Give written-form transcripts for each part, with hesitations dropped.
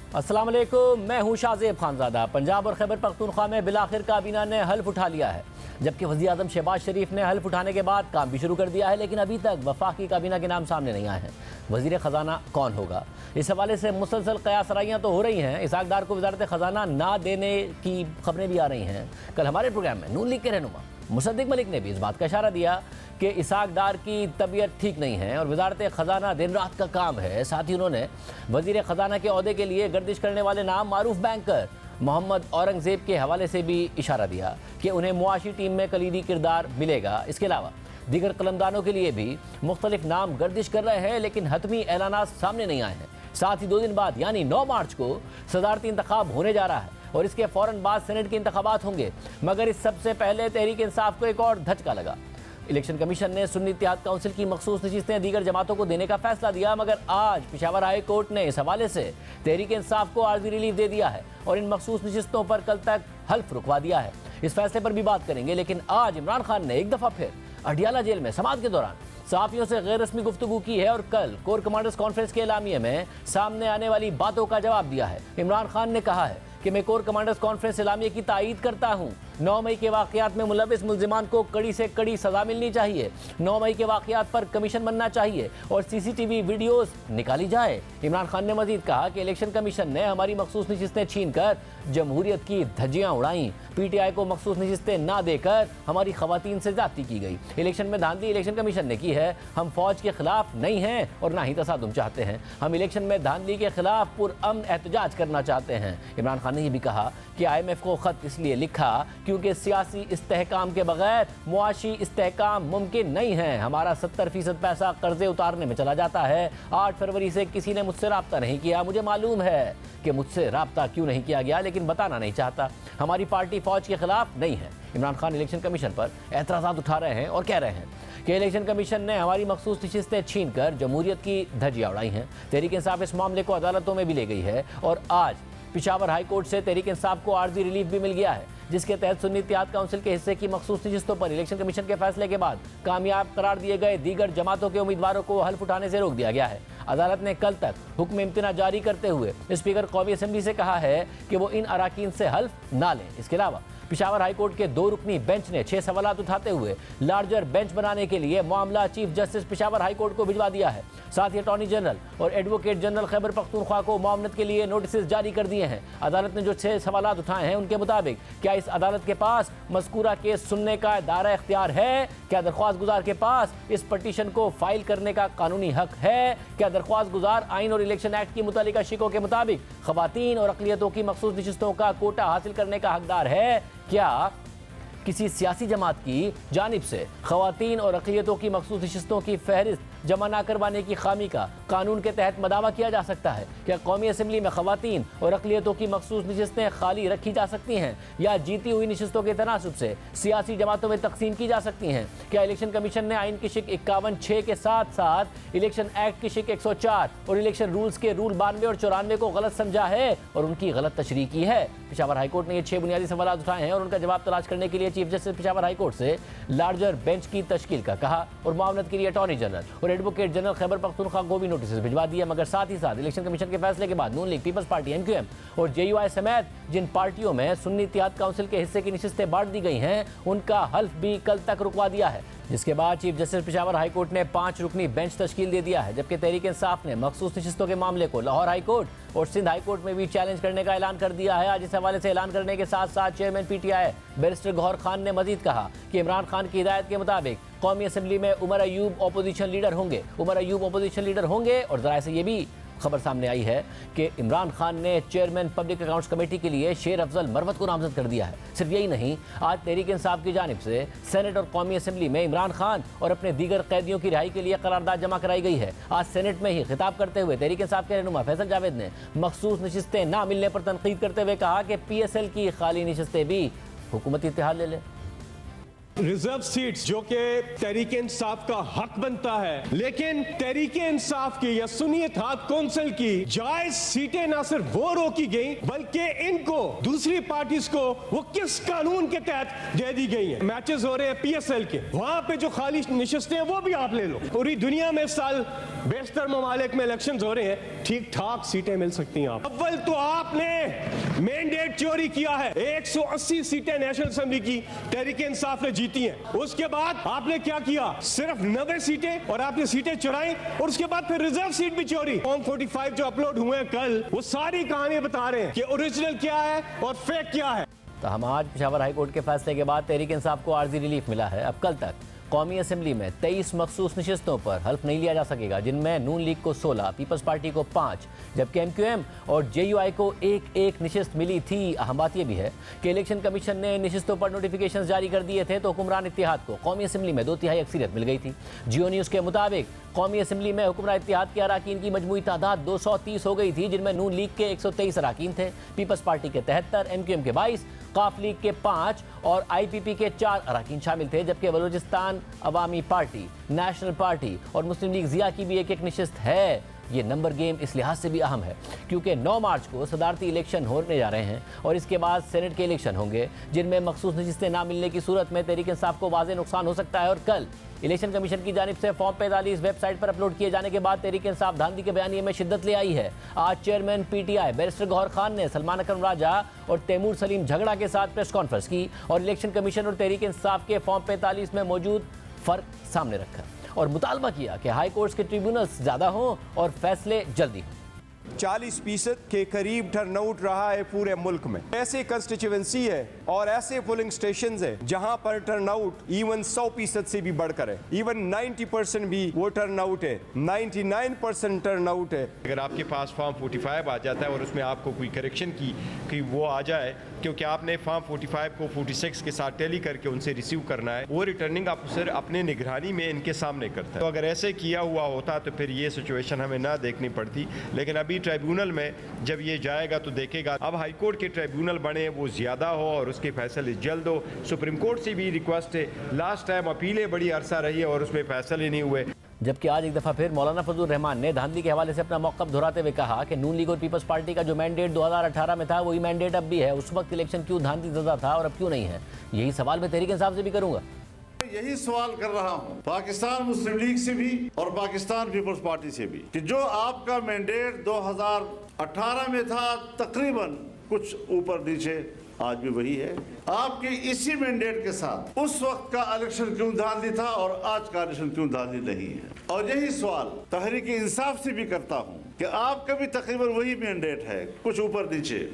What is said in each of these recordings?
अस्सलाम वालेकुम, मैं हूँ शाहजेब खानजादा। पंजाब और खैबर पख्तूनख्वा में बिलाखिर काबीना ने हल्फ उठा लिया है। जबकि वज़ीर आज़म शहबाज शरीफ ने हल्फ उठाने के बाद काम भी शुरू कर दिया है, लेकिन अभी तक वफाकी काबीना के नाम सामने नहीं आए हैं। वज़ीर ख़जाना कौन होगा, इस हवाले से मुसलसल क़यासराइयाँ तो हो रही हैं। इसहाक डार को वज़ारत ख़जाना ना देने की खबरें भी आ रही हैं। कल हमारे प्रोग्राम में नून लीग के रहनुमा मुसद्दिक मलिक ने भी इस बात का इशारा दिया कि इसहाक डार की तबीयत ठीक नहीं है और वज़ारत ख़जाना दिन रात का काम है। साथ ही उन्होंने वज़ीर ख़जाना के ओहदे के लिए गर्दिश करने वाले नाम मारूफ बैंकर मोहम्मद औरंगज़ेब के हवाले से भी इशारा दिया कि उन्हें मुआशी टीम में कलीदी किरदार मिलेगा। इसके अलावा दीगर कलमदानों के लिए भी मुख्तलिफ नाम गर्दिश कर रहे हैं, लेकिन हतमी ऐलानात सामने नहीं आए हैं। साथ ही 2 दिन बाद यानी 9 मार्च को सदारती इंतखाब होने जा रहा है और इसके फ़ौरन बाद सेनेट के इंतखाबात होंगे। मगर इस सबसे पहले तहरीक इंसाफ को एक और धचका लगा। इलेक्शन कमीशन ने सुन्नी इत्तेहाद काउंसिल की मखसूस नशिस्तें दीगर जमातों को देने का फैसला दिया, मगर आज पेशावर हाई कोर्ट ने इस हवाले से तहरीक इंसाफ को आर्जी रिलीफ दे दिया है और इन मखसूस नशिस्तों पर कल तक हल्फ रुकवा दिया है। इस फैसले पर भी बात करेंगे, लेकिन आज इमरान खान ने एक दफ़ा फिर अडियाला जेल में समाअत के दौरान सहाफ़ियों से गैर रस्मी गुफ्तगू की है और कल कोर कमांडर्स कॉन्फ्रेंस के एलामिये में सामने आने वाली बातों का जवाब दिया है। इमरान खान ने कहा है कि मैं कोर कमांडर्स कॉन्फ्रेंस एलामिये की तायीद करता हूँ। 9 मई के वाक़यात में मुलविस मुल्ज़िमान को कड़ी से कड़ी सज़ा मिलनी चाहिए। 9 मई के वाक़यात पर कमीशन बनना चाहिए और CCTV वीडियोस निकाली जाए। इमरान खान ने मजीद कहा कि इलेक्शन कमीशन ने हमारी मखसूस नशिस्तें छीन कर जमहूरियत की धज्जियाँ उड़ाई। PTI को मखसूस नशिस्तें ना देकर हमारी ख़वातीन से ज़्यादती की गई। इलेक्शन में धांधली इलेक्शन कमीशन ने की है। हम फ़ौज के खिलाफ नहीं हैं और ना ही तसादुम चाहते हैं। हम इलेक्शन में धांधली के खिलाफ पुरअमन एहतजाज करना चाहते हैं। इमरान खान ने यह भी कहा कि IMF को ख़त इसलिए लिखा क्योंकि सियासी इस्तेहकाम के बगैर मुआशी इस्तेहकाम मुमकिन नहीं है। हमारा 70% पैसा कर्जे उतारने में चला जाता है। 8 फरवरी से किसी ने मुझसे रब्ता नहीं किया। मुझे मालूम है कि मुझसे रब्ता क्यों नहीं किया गया, लेकिन बताना नहीं चाहता। हमारी पार्टी फ़ौज के खिलाफ नहीं है। इमरान खान इलेक्शन कमीशन पर एतराज़ात उठा रहे हैं और कह रहे हैं कि इलेक्शन कमीशन ने हमारी मखसूस नशिस्तें छीन कर जमहूरियत की धज्जियाँ उड़ाई हैं। तहरीक इंसाफ इस मामले को अदालतों में भी ले गई है और आज पेशावर हाई कोर्ट से तहरीक इंसाफ को आर्जी रिलीफ भी मिल गया है, जिसके तहत सुन्नी इत्तेहाद काउंसिल के हिस्से की मखसूस नशिस्तों पर इलेक्शन कमीशन के फैसले के बाद कामयाब करार दिए गए दीगर जमातों के उम्मीदवारों को हल्फ उठाने से रोक दिया गया है। अदालत ने कल तक हुक्म इम्तना जारी करते हुए स्पीकर कौमी असम्बली से कहा है कि वो इन अराकीन से हल्फ ना लें। इसके अलावा पेशावर हाई कोर्ट के 2 रुकनी बेंच ने 6 सवालात उठाते हुए लार्जर बेंच बनाने के लिए मामला chief justice Peshawar high court को भिजवा दिया है। साथ ही अटॉर्नी जनरल और एडवोकेट जनरल खैबर पख्तूनख्वा को मामलत के लिए नोटिस जारी कर दिए हैं। अदालत ने जो 6 सवालात उठाए हैं उनके मुताबिक क्या इस अदालत के पास मज़कूरा केस सुनने का दायरा इख्तियार है, क्या दरख्वास्त गुजार के पास इस पटिशन को फाइल करने का कानूनी हक है, क्या दरख्वास्त गुजार आइन और इलेक्शन एक्ट की मुतल्लिका शिकों के मुताबिक ख़वातीन और अक़लियतों की मखसूस नशिस्तों का कोटा हासिल करने का हकदार है, क्या किसी सियासी जमात की जानिब से ख़वातीन और अक़लियतों की मखसूस नशिस्तों की फहरिस्त जमा ना करवाने की खामी का कानून के तहत मदावा किया जा सकता है, क्या कौमी असम्बली में ख़वातीन और अक़लियतों की मखसूस नशिस्तें खाली रखी जा सकती हैं या जीती हुई नशिस्तों के तनासुब से सियासी जमातों में तकसीम की जा सकती हैं, क्या इलेक्शन कमीशन ने आइन की शिक 51(6) के साथ साथ इलेक्शन एक्ट की शिक 104 और इलेक्शन रूल्स के रूल 92 और 94 को गलत समझा है और उनकी गलत तशरीह की है। पेशावर हाई कोर्ट ने ये 6 बुनियादी सवाल उठाए हैं और उनका जवाब तलाश करने के लिए chief justice Peshawar high court से लार्जर बेंच की तश्कील का कहा और मामलत के लिए अटॉर्नी जनरल और एडवोकेट जनरल खैबर पख्तूनख्वा को भी नोटिस भिजवा दिया। मगर साथ ही साथ इलेक्शन कमीशन के फैसले के बाद नून लीग, पीपल्स पार्टी, MQM और JUI समेत जिन पार्टियों में सुन्नी इत्तेहाद काउंसिल के हिस्से की नशिस्तें बांट दी गई हैं उनका हल्फ भी कल तक रुकवा दिया है, जिसके बाद chief justice Peshawar high court ने 5 रुकनी बेंच तश्कील दे दिया है। जबकि तहरीक इंसाफ ने मखसूस नशिस्तों के मामले को लाहौर हाई कोर्ट और सिंध हाई कोर्ट में भी चैलेंज करने का ऐलान कर दिया है। आज इस हवाले से ऐलान करने के साथ साथ chairman PTI barrister Gohar Khan ने मजीद कहा कि इमरान खान की हिदायत के मुताबिक कौमी असम्बली में उमर अयूब अपोजिशन लीडर होंगे। उमर अयूब अपोजिशन लीडर होंगे और ज़राए से ये भी खबर सामने आई है कि इमरान खान ने चेयरमैन पब्लिक अकाउंट्स कमेटी के लिए शेर अफजल मरवत को नामजद कर दिया है। सिर्फ यही नहीं, आज तहरीक इंसाफ की जानिब से सेनेट और कौमी असम्बली में इमरान खान और अपने दीगर कैदियों की रिहाई के लिए करारदाद जमा कराई गई है। आज सेनेट में ही खिताब करते हुए तहरीक इंसाफ के रहनुमा फैसल जावेद ने मखसूस नशिस्तें ना मिलने पर तनकीद करते हुए कहा कि PSL की खाली नशिस्तें भी हुकूमती इत्तेहाद ले लें। रिजर्व सीट्स जो कि तहरीक इंसाफ का हक बनता है, लेकिन तहरीक इंसाफ की या सुन्नी इत्तेहाद कौंसिल की जायज सीटें ना सिर्फ वो रोकी गई बल्कि इनको दूसरी पार्टीज को वो किस कानून के तहत दे दी गई है। मैचेस हो रहे हैं PSL के, वहां पे जो खाली निशस्तें हैं वो भी आप ले लो। पूरी दुनिया में इस साल बेशतर ममालिक में इलेक्शंस हो रहे हैं, ठीक ठाक सीटें मिल सकती हैं। आप अव्वल तो आपने मैंडेट चोरी किया है। 180 सीटें नेशनल असेंबली की तहरीक इंसाफ ने जीती हैं। उसके बाद आपने क्या किया, सिर्फ 90 सीटें और आपने सीटें चुराई और उसके बाद फिर रिजर्व सीट भी चोरी। फॉर्म 45 जो अपलोड हुए हैं कल, वो सारी कहानी बता रहे हैं कि ओरिजिनल क्या है और फेक क्या है। तो हम आज पेशावर हाई कोर्ट के फैसले के बाद तहरीक इंसाफ को आर्जी रिलीफ मिला है। अब कल तक कौमी असम्बली में 23 मखसूस नशिस्तों पर हल्फ नहीं लिया जा सकेगा, जिनमें नून लीग को 16, पीपल्स पार्टी को 5, जबकि MQM और JUI को एक नशिस्त मिली थी। अहम बात यह भी है कि इलेक्शन कमीशन ने नशिस्तों पर नोटिफिकेशन जारी कर दिए थे तो हुक्मरान इत्तेहाद को कौमी असम्बली में 2/3 अक्सरियत मिल गई थी। जियो न्यूज़ के मुताबिक कौमी असम्बली में हुक्मरान इत्तेहाद के अराकीन की मजमूई तादाद 230 हो गई थी, जिनमें नून लीग के 123 अराकीन थे, पीपल्स पार्टी के 73, MQM के 22, काफ लीग के 5 और IPP के 4 अराकीन शामिल थे, जबकि बलूचिस्तान अवामी पार्टी, नेशनल पार्टी और मुस्लिम लीग जिया की भी एक नशिस्त है। ये नंबर गेम इस लिहाज से भी अहम है क्योंकि 9 मार्च को सदारती इलेक्शन होने जा रहे हैं और इसके बाद सेनेट के इलेक्शन होंगे, जिनमें मखसूस नशिस्तें ना मिलने की सूरत में तहरीक इंसाफ को वाज़ेह नुकसान हो सकता है। और कल इलेक्शन कमीशन की जानिब से फॉर्म 45 वेबसाइट पर अपलोड किए जाने के बाद तहरीक इंसाफ धांधली के बयानिए में शिद्दत ले आई है। आज chairman PTI barrister Gohar Khan ने सलमान अकरम राजा और तैमूर सलीम झगड़ा के साथ प्रेस कॉन्फ्रेंस की और इलेक्शन कमीशन और तहरीक इंसाफ के फॉर्म 45 में मौजूद फ़र्क सामने रखा और मुतालबा किया कि हाई कोर्ट्स के ट्रिब्यूनल्स ज़्यादा हों और फैसले जल्दी हों। 40% के करीब टर्नआउट रहा है पूरे मुल्क में। ऐसे कंस्टिट्यूएंसी है और ऐसे पोलिंग स्टेशंस है जहां पर टर्नआउट इवन 100% से भी बढ़कर है, इवन 90% भी वो टर्नआउट है, 99% टर्नआउट है। अगर आपके पास फॉर्म 45 आ जाता है और उसमें आपको कोई करेक्शन की वो आ जाए, क्योंकि आपने फॉर्म 45 को 46 के साथ टैली करके उनसे रिसीव करना है, वो रिटर्निंग ऑफिसर अपने निगरानी में इनके सामने करता है। तो अगर ऐसे किया हुआ होता तो फिर ये सिचुएशन हमें ना देखनी पड़ती, लेकिन अभी ट्राइब्यूनल में जब ये जाएगा तो देखेगा। अब हाई कोर्ट के ट्राइब्यूनल बने वो ज़्यादा हो और उसके फैसले जल्द हो। सुप्रीम कोर्ट से भी रिक्वेस्ट है, लास्ट टाइम अपीलें बड़ी अरसा रही है और उसमें फैसले नहीं हुए। जबकि आज एक दफ़ा फिर मौलाना फजलुर रहमान ने धांधली के हवाले से अपना मौक़िफ़ दोहराते हुए कहा कि नून लीग और पीपल्स पार्टी का जो मैंडेट 2018 में था वही मैंडेट अब भी है। उस वक्त इलेक्शन क्यों धांधली ज़दा था और अब क्यों नहीं है, यही सवाल मैं तहरीक इंसाफ से भी करूँगा। यही सवाल कर रहा हूं पाकिस्तान मुस्लिम लीग से भी और पाकिस्तान पीपल्स पार्टी से भी कि जो आपका मैंडेट 2018 में था, तकरीबन कुछ ऊपर नीचे आज भी वही है। आपके इसी मैंडेट के साथ उस वक्त का इलेक्शन क्यों धांधली था और आज का इलेक्शन क्यों धांधली नहीं है। और यही सवाल तहरीक इंसाफ से भी करता हूं कि आपका भी तकरीबन वही मैंडेट है, कुछ ऊपर नीचे।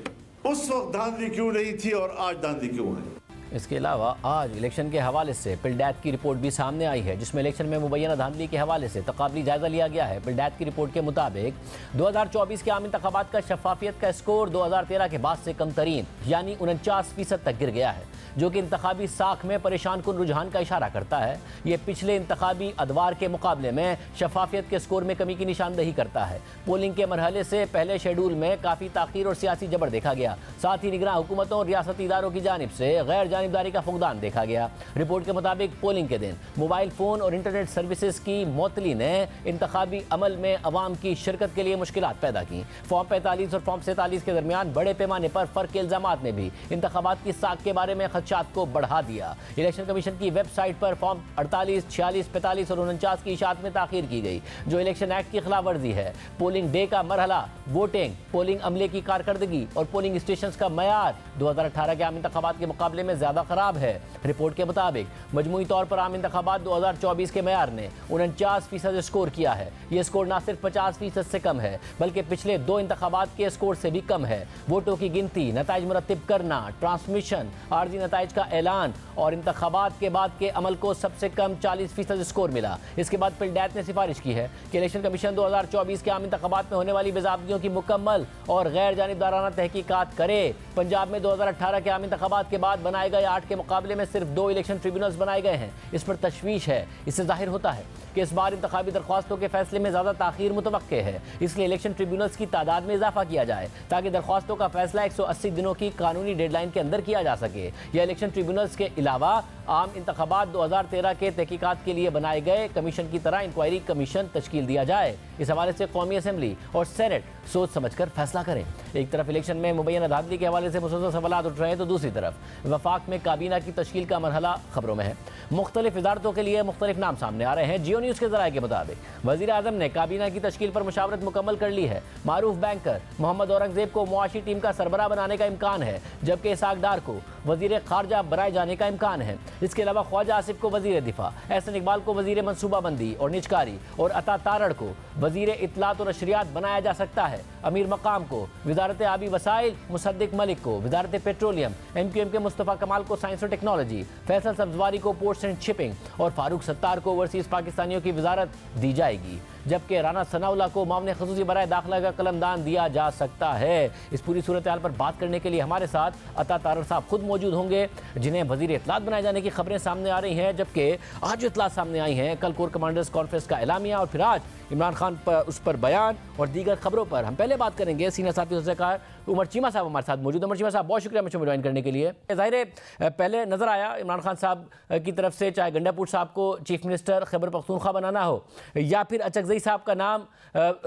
उस वक्त धांधली क्यों नहीं थी और आज धांधली क्यों है। इसके अलावा आज इलेक्शन के हवाले से पिलडैत की रिपोर्ट भी सामने आई है, जिसमें इलेक्शन में मुबैना धांधली के हवाले से तकाबली जायजा लिया गया है। पिलडैत की रिपोर्ट के मुताबिक 2024 के आम इंतखाबात का शफाफियत का स्कोर 2013 के बाद से कम तरीन यानी 49% तक गिर गया है, जो कि इंतखाबी साख में परेशान कुन रुझान का इशारा करता है। ये पिछले इंतखाबी अदवार के मुकाबले में शफाफियत के स्कोर में कमी की निशानदही करता है। पोलिंग के मरहले से पहले शेड्यूल में काफ़ी ताख़ीर और सियासी जबर देखा गया। साथ ही निगरान हुकूमतों और रियासती इदारों की जानिब से गैर जानिबदारी का फुकदान देखा गया। रिपोर्ट के मुताबिक पोलिंग के दिन मोबाइल फ़ोन और इंटरनेट सर्विसेज की मुअत्तली ने इंतखाबी अमल में अवाम की शिरकत के लिए मुश्किलात पैदा की। फॉर्म 45 और फॉर्म 47 के दरमियान बड़े पैमाने पर फ़र्क के इल्ज़ामात ने भी इंतखाबात की साख के बारे में खदशात को बढ़ा दिया। इलेक्शन कमीशन की वेबसाइट पर फॉर्म 48, 46, 45 और 49 की इशाअत में ताख़ीर की गई, जो इलेक्शन एक्ट की खिलाफ वर्जी है। पोलिंग डे का मरहला, वोटिंग, पोलिंग अमले की कारकर्दगी और पोलिंग स्टेशन का मयार 2018 के आम इंतखाबात के मुकाबले में ज़्यादा ख़राब है। रिपोर्ट के मुताबिक मजमूई तौर पर आम इंतखाबात 2024 के मयार ने 49% स्कोर किया है। यह स्कोर न सिर्फ 50% से कम है बल्कि पिछले 2 इंतखाबात के स्कोर से भी कम है। वोटों की गिनती, नताइज मुरत्तिब करना, ट्रांसमिशन, आर्जी नताइज का ऐलान और इंतखाबात के बाद के अमल को सबसे कम 40% स्कोर मिला। इसके बाद पिलडैत ने सिफारिश की है कि इलेक्शन कमीशन 2024 के आम इंतखाबात में होने वाली बेज़ाब्तियों की मुकम्मल और गैर जानिबदाराना तहकीकात करे। पंजाब में 2018 के आम इंतखाबात के बाद बनाए गए 8 के मुकाबले में सिर्फ 2 इलेक्शन ट्रिब्यूनल्स बनाए गए हैं। इस पर तशवीश है। इससे जाहिर होता है कि इस बार इंतखाबी दरख्वास्तों के फैसले में ज़्यादा ताख़ीर मुतवक्के है। इसलिए इलेक्शन ट्रिब्यूनल्स की तादाद में इजाफा किया जाए ताकि दरख्वास्तों का फैसला 180 दिनों की कानूनी डेडलाइन के अंदर किया जा सके। यह इलेक्शन ट्रिब्यूनल्स के अलावा आम इंतखाबात 2013 के तहकीकात के लिए बनाए गए कमीशन की तरह इंक्वायरी कमीशन तश्कील दिया जाए। इस हवाले से कौमी असम्बली और सेनेट सोच समझकर फैसला करें। एक तरफ इलेक्शन में मुबैना धांधली के हवाले से मुसलसल सवालात उठ रहे हैं तो दूसरी तरफ वफाक में काबीना की तश्कील का मरहला खबरों में है। मुख्तलिफ इदारतों के लिए मुख्तलिफ नाम सामने आ रहे हैं। जियो न्यूज़ के ज़राए के मुताबिक वज़ीर आज़म ने काबीना की तश्कील पर मुशावरत मुकम्मल कर ली है। मारूफ बैंकर मोहम्मद औरंगजेब को मुआशी टीम का सरबराह बनाने का इम्कान है, जबकि इसहाक डार को वज़ीर ख़ारजा बनाए जाने का इम्कान है। इसके अलावा ख्वाजा आसिफ को वज़ीर दिफा, एहसन इकबाल को वज़ीर मनसूबाबंदी और निजकारी और अता तारड़ को वज़ीर इत्तलात और नशरियात बनाया जा सकता है। अमीर मकाम को वज़ारत आबी वसाइल, मुसद्दिक मलिक को वज़ारत पेट्रोलियम, MQM के मुस्तफ़ा कमाल को साइंस और टेक्नोलॉजी, फैसल सब्जवारी को पोर्ट्स एंड शिपिंग और फारूक सत्तार को ओवरसीज़ पाकिस्तानियों की वज़ारत दी जाएगी, जबकि राना सनाउल्लाह को मामले ख़ुसूसी बराए दाखिला का कलमदान दिया जा सकता है। इस पूरी सूरत हाल पर बात करने के लिए हमारे साथ अता तारड़ साहब खुद मौजूद होंगे, जिन्हें वज़ीर इत्तलात बनाए जाने की खबरें सामने आ रही हैं, जबकि आज जो इत्तलात सामने आई हैं, कल कोर कमांडर्स कॉन्फ्रेंस का एलामिया और फिर आज इमरान खान पर उस पर बयान और दीगर खबरों पर हम पहले बात करेंगे। सीनियर साथी सलाहकार उमर चीमा साहब हमारे साथ मौजूद। उमर चीमा साहब, बहुत शुक्रिया मुझे ज्वाइन करने के लिए। ज़ाहिर है पहले नज़र आया इमरान खान साहब की तरफ से, चाहे गंडापुर साहब को चीफ मिनिस्टर खैबर पख्तूनख्वा बनाना हो या फिर अचकज़ई साहब का नाम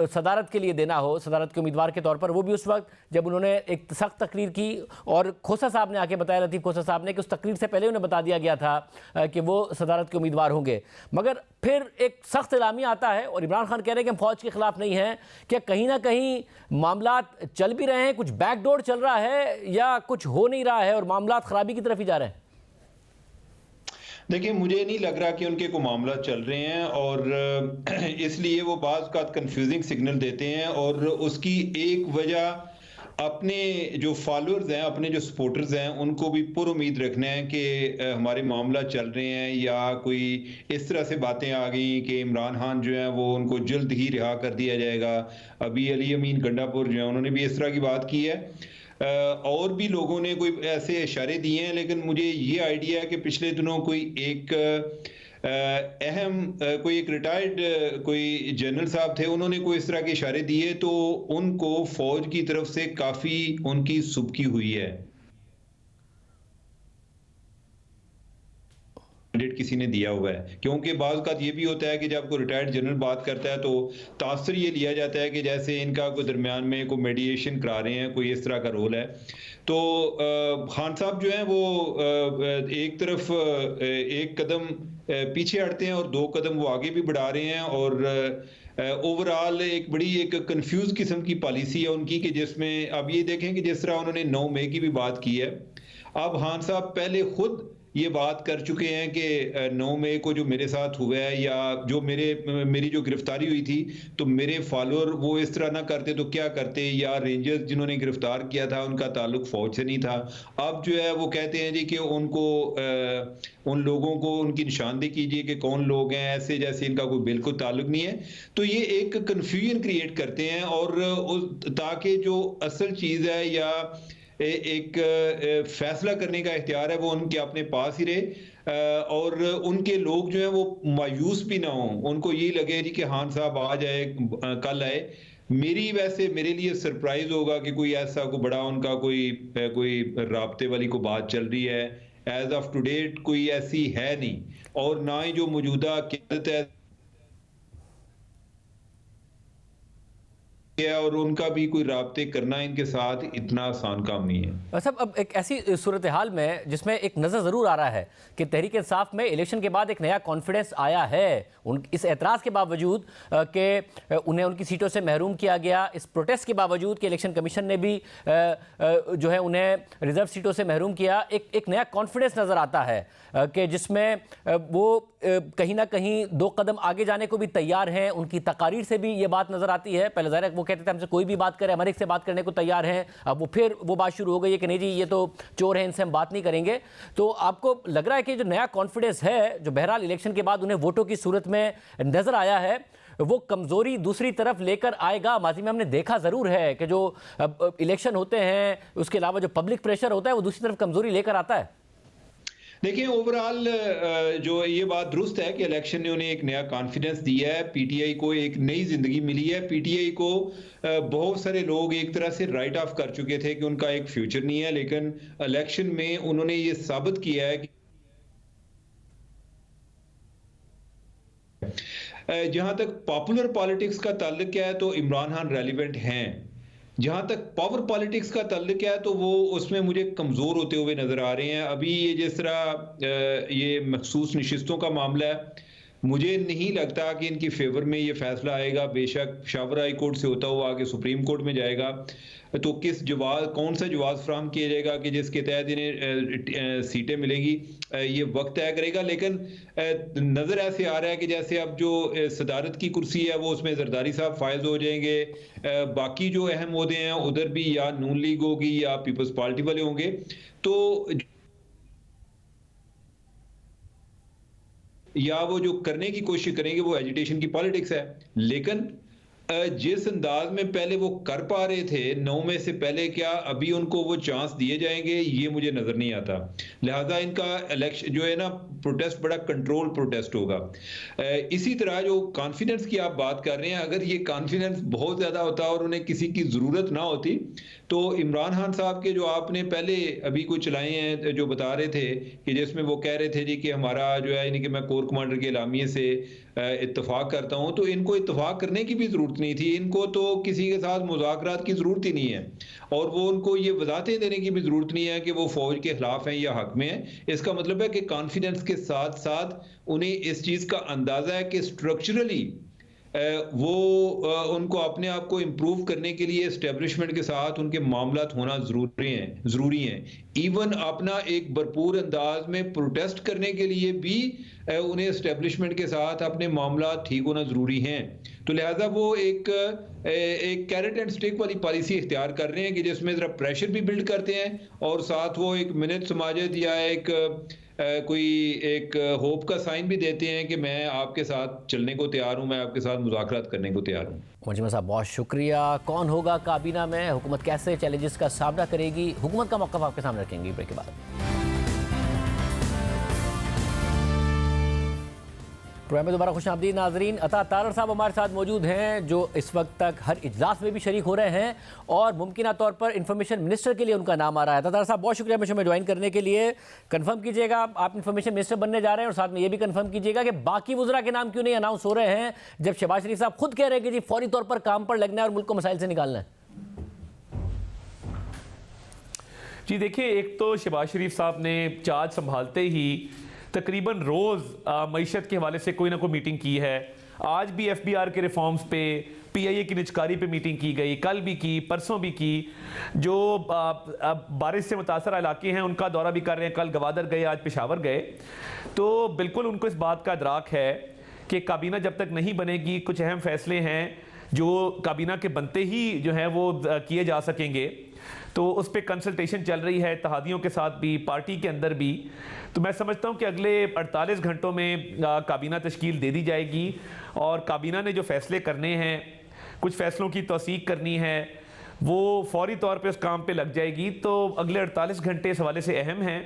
सदारत के लिए देना हो, सदारत के उम्मीदवार के तौर पर, वो भी उस वक्त जब उन्होंने एक सख्त तकरीर की और खोसा साहब ने आके बताया, लतीफ़ खोसा साहब ने, कि उस तकरीर से पहले उन्हें बता दिया गया था कि वो सदारत के उम्मीदवार होंगे। मगर फिर एक सख्त एलामिया आता है और इमरान खान कह रहे हैं कि हम फौज के खिलाफ नहीं हैं। क्या कहीं ना कहीं मामलात चल भी रहे हैं, कुछ बैकडोर चल रहा है या कुछ हो नहीं रहा है और मामलात खराबी की तरफ ही जा रहे हैं? देखिए, मुझे नहीं लग रहा कि उनके को मामला चल रहे हैं और इसलिए वो बाज़ का कंफ्यूजिंग सिग्नल देते हैं और उसकी एक वजह अपने जो फॉलोअर्स हैं, अपने जो सपोर्टर्स हैं, उनको भी पुरुमीद रखना है कि हमारे मामला चल रहे हैं, या कोई इस तरह से बातें आ गई कि इमरान खान जो है वो उनको जल्द ही रिहा कर दिया जाएगा। अभी अली अमीन गंडापुर जो है उन्होंने भी इस तरह की बात की है, और भी लोगों ने कोई ऐसे इशारे दिए हैं। लेकिन मुझे ये आइडिया है कि पिछले दिनों कोई एक अहम कोई एक रिटायर्ड कोई जनरल साहब थे, उन्होंने कोई इस तरह के इशारे दिए तो उनको फौज की तरफ से काफी उनकी सुबकी हुई है। किसी ने दिया हुआ है, क्योंकि बाज़ का ये भी होता है कि जब कोई रिटायर्ड जनरल बात करता है तो तासर ये लिया जाता है कि जैसे इनका कोई दरमियान में कोई मेडिएशन करा रहे हैं, कोई इस तरह का रोल है। तो खान साहब जो हैं वो एक तरफ एक कदम पीछे हटते हैं और 2 कदम वो आगे भी बढ़ा रहे हैं और ओवरऑल एक बड़ी एक कंफ्यूज किस्म की पॉलिसी है उनकी, कि जिसमें अब ये देखें कि जिस तरह उन्होंने 9 मई की भी बात की है, अब खान साहब पहले खुद ये बात कर चुके हैं कि 9 मई को जो मेरे साथ हुआ है या जो मेरी जो गिरफ्तारी हुई थी, तो मेरे फॉलोअर वो इस तरह ना करते तो क्या करते, या रेंजर्स जिन्होंने गिरफ्तार किया था उनका ताल्लुक फौज से नहीं था। अब जो है वो कहते हैं जी कि उनको उन लोगों को उनकी निशानदेही कीजिए कि कौन लोग हैं, ऐसे जैसे इनका कोई बिल्कुल ताल्लुक नहीं है। तो ये एक कन्फ्यूजन क्रिएट करते हैं और ताकि जो असल चीज़ है या एक फैसला करने का इख्तियार है वो उनके अपने पास ही रहे और उनके लोग जो हैं वो मायूस भी ना हों, उनको ये लगे जी कि खान साहब आ जाए, कल आए। मेरे लिए सरप्राइज होगा कि कोई ऐसा कोई बड़ा उनका कोई राब्ते वाली को बात चल रही है। एज ऑफ टू डेट कोई ऐसी है नहीं, और ना ही जो मौजूदा क़यादत है और उनका भी कोई राब्ते करना इनके साथ इतना आसान काम नहीं है। सब अब एक ऐसी सूरत हाल में जिसमें एक नज़र ज़रूर आ रहा है कि तहरीक इंसाफ में इलेक्शन के बाद एक नया कॉन्फिडेंस आया है, इस एतराज़ के बावजूद कि उन्हें उनकी सीटों से महरूम किया गया, इस प्रोटेस्ट के बावजूद कि इलेक्शन कमीशन ने भी जो है उन्हें रिजर्व सीटों से महरूम किया, एक नया कॉन्फिडेंस नज़र आता है कि जिसमें वो कहीं ना कहीं 2 कदम आगे जाने को भी तैयार हैं। उनकी तकारीर से भी ये बात नज़र आती है। पहले ज़ाहिर है वो कहते थे हमसे कोई भी बात करे, हमारे से बात करने को तैयार हैं, अब वो बात शुरू हो गई है कि नहीं जी ये तो चोर हैं, इनसे हम बात नहीं करेंगे। तो आपको लग रहा है कि जो नया कॉन्फिडेंस है, जो बहरहाल इलेक्शन के बाद उन्हें वोटों की सूरत में नज़र आया है, वो कमज़ोरी दूसरी तरफ लेकर आएगा? माजी में हमने देखा ज़रूर है कि जो इलेक्शन होते हैं उसके अलावा जो पब्लिक प्रेशर होता है वो दूसरी तरफ कमज़ोरी लेकर आता है। देखिए ओवरऑल जो ये बात दुरुस्त है कि इलेक्शन ने उन्हें एक नया कॉन्फिडेंस दिया है, पीटीआई को एक नई जिंदगी मिली है। पीटीआई को बहुत सारे लोग एक तरह से राइट ऑफ कर चुके थे कि उनका एक फ्यूचर नहीं है, लेकिन इलेक्शन में उन्होंने ये साबित किया है कि जहां तक पॉपुलर पॉलिटिक्स का ताल्लुक है तो इमरान खान रेलिवेंट हैं। जहां तक पावर पॉलिटिक्स का ताल्लुक है तो वो उसमें मुझे कमजोर होते हुए नजर आ रहे हैं। अभी ये जिस तरह ये मखसूस नशिस्तों का मामला है, मुझे नहीं लगता कि इनकी फेवर में ये फैसला आएगा। बेशक पेशावर हाई कोर्ट से होता हुआ आगे सुप्रीम कोर्ट में जाएगा, तो किस जवाब, कौन सा जवाब फराहम किया जाएगा कि जिसके तहत इन्हें सीटें मिलेगी, ये वक्त तय करेगा। लेकिन नजर ऐसे आ रहा है कि जैसे अब जो सदारत की कुर्सी है वो उसमें जरदारी साहब फायज हो जाएंगे, बाकी जो अहम ओहदे हैं उधर भी या नून लीग होगी या पीपल्स पार्टी वाले होंगे। तो या वो जो करने की कोशिश करेंगे वो एजिटेशन की पॉलिटिक्स है। लेकिन जिस अंदाज में पहले वो कर पा रहे थे 9 में से पहले, क्या अभी उनको वो चांस दिए जाएंगे, ये मुझे नजर नहीं आता। लिहाजा इनका इलेक्शन जो है ना, प्रोटेस्ट बड़ा कंट्रोल प्रोटेस्ट होगा। इसी तरह जो कॉन्फिडेंस की आप बात कर रहे हैं, अगर ये कॉन्फिडेंस बहुत ज्यादा होता और उन्हें किसी की जरूरत ना होती तो इमरान खान साहब के जो आपने पहले अभी कोई चलाए हैं जो बता रहे थे कि जिसमें वो कह रहे थे जी कि हमारा जो है यानी कि मैं कोर कमांडर के एलामिये से इत्तफाक करता हूं, तो इनको इत्तफाक करने की भी जरूरत नहीं थी। इनको तो किसी के साथ मुज़ाकरात की जरूरत ही नहीं है, और वो उनको ये वजाहतें देने की भी जरूरत नहीं है कि वो फौज के खिलाफ हैं या हक में है। इसका मतलब है कि कॉन्फिडेंस के साथ साथ उन्हें इस चीज का अंदाजा है कि स्ट्रक्चरली वो उनको अपने आप को इम्प्रूव करने के लिए एस्टेब्लिशमेंट के साथ उनके मामलात होना जरूरी हैं। इवन अपना एक भरपूर अंदाज में प्रोटेस्ट करने के लिए भी उन्हें एस्टेब्लिशमेंट के साथ अपने मामलात ठीक होना जरूरी हैं। तो लिहाजा वो एक कैरेट एंड स्टिक वाली पॉलिसी इख्तियार कर रहे हैं कि जिसमें जरा प्रेशर भी बिल्ड करते हैं और साथ वो एक मिनट समाजत या एक कोई एक होप का साइन भी देते हैं कि मैं आपके साथ चलने को तैयार हूं, मैं आपके साथ मुज़ाकरात करने को तैयार हूं। मुजम्मिल साहब बहुत शुक्रिया। कौन होगा काबीना में, हुकूमत कैसे चैलेंजेस का सामना करेगी, हुकूमत का मौक़िफ़ आपके सामने रखेंगे ब्रेक के बाद। प्रोग्राम में दोबारा खुशामदीद नाजरीन। अता तारड़ साहब हमारे साथ मौजूद हैं जो इस वक्त तक हर इजलास में भी शरीक हो रहे हैं और मुमकिन तौर पर इंफॉर्मेशन मिनिस्टर के लिए उनका नाम आ रहा है। अता तारड़ साहब बहुत शुक्रिया मुझे ज्वाइन करने के लिए। कंफर्म कीजिएगा आप इंफॉर्मेशन मिनिस्टर बनने जा रहे हैं और साथ में ये भी कंफर्म कीजिएगा कि बाकी वुज़रा के नाम क्यों नहीं अनाउंस हो रहे हैं जब शहबाज शरीफ साहब खुद कह रहे हैं कि जी फौरी तौर पर काम पर लगना है और मुल्क को मसाइल से निकालना है। जी देखिए, एक तो शहबाज शरीफ साहब ने चार्ज संभालते ही तकरीबन रोज़ मईशत के हवाले से कोई ना कोई मीटिंग की है। आज भी एफबीआर के रिफॉर्म्स पे, पीआईए की निजकारी पे मीटिंग की गई, कल भी की, परसों भी की। जो बारिश से मुतासर इलाके हैं उनका दौरा भी कर रहे हैं, कल गवादर गए, आज पेशावर गए। तो बिल्कुल उनको इस बात का इदराक है कि काबीना जब तक नहीं बनेगी, कुछ अहम फैसले हैं जो काबीना के बनते ही जो हैं वो किए जा सकेंगे। तो उस पर कंसल्टेशन चल रही है इत्तेहादियों के साथ भी, पार्टी के अंदर भी। तो मैं समझता हूँ कि अगले 48 घंटों में काबीना तश्कील दे दी जाएगी और काबीना ने जो फैसले करने हैं, कुछ फैसलों की तौसीक करनी है, वो फौरी तौर पे उस काम पे लग जाएगी। तो अगले 48 घंटे इस हवाले से अहम हैं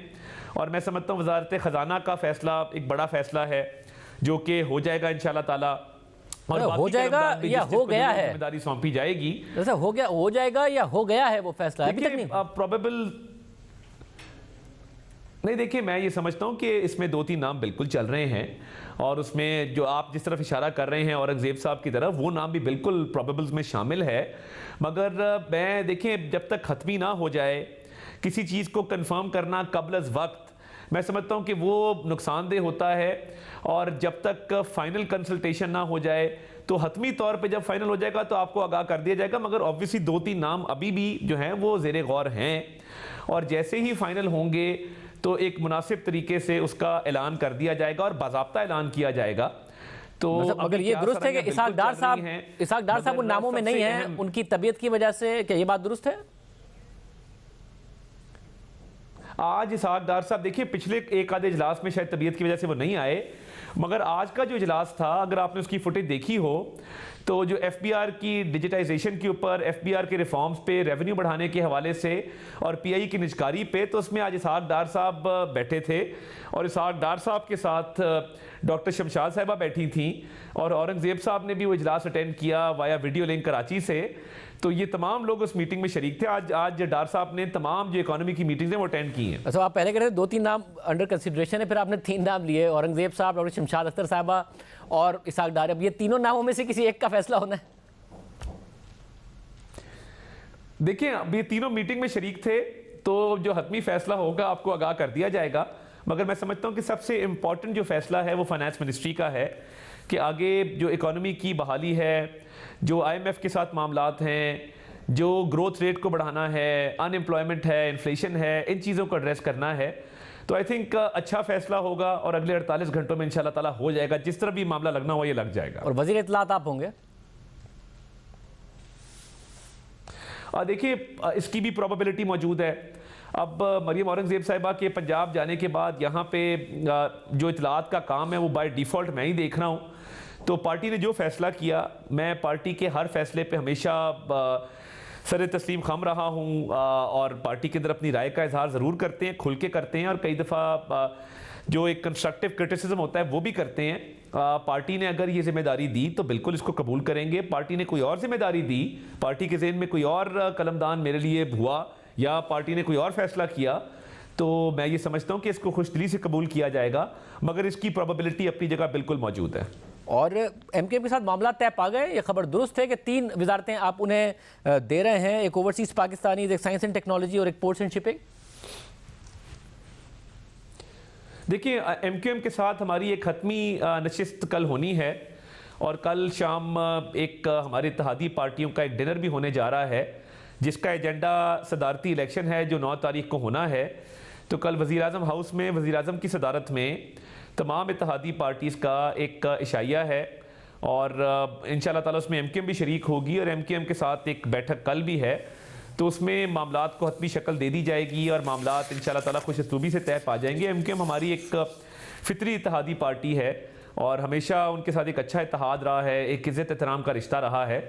और मैं समझता हूँ वज़ारत ख़जाना का फैसला एक बड़ा फैसला है जो कि हो जाएगा इंशाअल्लाह ताला। और हो जाएगा या हो गया है, जिम्मेदारी सौंपी जाएगी। जैसा हो जाएगा या हो गया है वो फैसला अभी तक नहीं प्रोबेबल नहीं। देखिए, मैं ये समझता हूँ कि इसमें 2-3 नाम बिल्कुल चल रहे हैं और उसमें जो आप जिस तरफ इशारा कर रहे हैं औरंगजेब साहब की तरफ, वो नाम भी बिल्कुल प्रोबेबल्स में शामिल है। मगर मैं देखें, जब तक खत्मी ना हो जाए किसी चीज़ को कंफर्म करना कबल अज़ वक्त, मैं समझता हूँ कि वो नुकसानदेह होता है। और जब तक फाइनल कंसल्टेशन ना हो जाए तो हतमी तौर पे जब फाइनल हो जाएगा तो आपको आगाह कर दिया जाएगा। मगर ऑब्वियसली 2-3 नाम अभी भी जो हैं वो ज़ेरे गौर हैं और जैसे ही फाइनल होंगे तो एक मुनासिब तरीके से उसका ऐलान कर दिया जाएगा और बाज़ाब्ता ऐलान किया जाएगा। तो अगर ये दुरुस्त है कि इसाक डार साहब उन नामों में नहीं है, उनकी तबीयत की वजह से, क्या ये बात दुरुस्त है? आज इसहाक डार साहब देखिए पिछले एक आधे इजलास में शायद तबीयत की वजह से वो नहीं आए, मगर आज का जो इजलास था अगर आपने उसकी फुटेज देखी हो तो जो एफबीआर की डिजिटाइजेशन के ऊपर, एफबीआर के रिफॉर्म्स पे, रेवेन्यू बढ़ाने के हवाले से और पीआई की निजकारी पे, तो उसमें आज इसहाक डार साहब बैठे थे और इसहाक डार साहब के साथ डॉक्टर शमशाद साहिबा बैठी थी और औरंगजेब साहब ने भी वो इजलास अटेंड किया वाया वीडियो लिंक कराची से। तो ये तमाम लोग उस मीटिंग में शरीक थे। आज डार साहब ने तमाम जो इकोनॉमी की मीटिंग्स हैं वो अटेंड की हैं। अच्छा, आप पहले कह रहे थे 2-3 नाम अंडर कंसिडरेशन है, फिर आपने 3 नाम लिए, औरंगजेब साहब, डॉक्टर शमशाद अख्तर साहबा और इसहाक डार। अब ये तीनों नामों में से किसी एक का फैसला होना है। देखिए अब ये तीनों मीटिंग में शरीक थे तो जो हतमी फैसला होगा आपको आगाह कर दिया जाएगा, मगर मैं समझता हूं कि सबसे इंपॉर्टेंट जो फैसला है वो फाइनेंस मिनिस्ट्री का है कि आगे जो इकोनॉमी की बहाली है, जो आईएमएफ के साथ मामलात हैं, जो ग्रोथ रेट को बढ़ाना है, अनएम्प्लॉयमेंट है, इन्फ्लेशन है, इन चीज़ों को एड्रेस करना है। तो आई थिंक अच्छा फैसला होगा और अगले 48 घंटों में इंशाल्लाह ताला हो जाएगा। जिस तरह भी मामला लगना हो ये लग जाएगा। और वजीर इत्तलात आप होंगे? देखिए इसकी भी प्रोबेबिलिटी मौजूद है। अब मरियम औरंगजेब साहिबा के पंजाब जाने के बाद यहाँ पे जो इत्तलात का काम है वो बाय डिफ़ॉल्ट मैं ही देख रहा हूँ। तो पार्टी ने जो फैसला किया, मैं पार्टी के हर फैसले पे हमेशा सर तस्लीम खम रहा हूँ और पार्टी के अंदर अपनी राय का इजहार ज़रूर करते हैं, खुल के करते हैं और कई दफ़ा जो एक कंस्ट्रक्टिव क्रिटिसिज्म होता है वो भी करते हैं। पार्टी ने अगर ये जिम्मेदारी दी तो बिल्कुल इसको कबूल करेंगे। पार्टी ने कोई और जिम्मेदारी दी, पार्टी के ज़हन में कोई और कलमदान मेरे लिए हुआ या पार्टी ने कोई और फैसला किया, तो मैं ये समझता हूँ कि इसको खुशदिली से कबूल किया जाएगा, मगर इसकी प्रोबेबिलिटी अपनी जगह बिल्कुल मौजूद है। और एमकेएम के साथ मामला तय पा गए? ये खबर दुरुस्त है कि 3 वजारतें आप उन्हें दे रहे हैं, एक ओवरसीज पाकिस्तानी, एक साइंस एंड टेक्नोलॉजी और एक पोर्ट्स एंड शिपिंग? देखिए एमकेएम के साथ हमारी एक हतमी नशिस्त कल होनी है और कल शाम एक हमारे इत्तेहादी पार्टियों का एक डिनर भी होने जा रहा है जिसका एजेंडा सदारती इलेक्शन है जो 9 तारीख को होना है। तो कल वज़ीर आज़म हाउस में वज़ीर आज़म की सदारत में तमाम इत्तेहादी पार्टीज़ का एक इशाइया है और इंशाल्लाह ताला उसमें एमकेएम भी शरीक होगी और एमकेएम के साथ एक बैठक कल भी है। तो उसमें मामलात को हतमी शक्ल दे दी जाएगी और मामलात इंशाल्लाह ताला खुश असलूबी से तय पा जाएंगे। एमकेएम हमारी एक फितरी इत्तेहादी पार्टी है और हमेशा उनके साथ एक अच्छा इत्तेहाद रहा है, एक इज़्ज़त एहतराम का रिश्ता रहा है।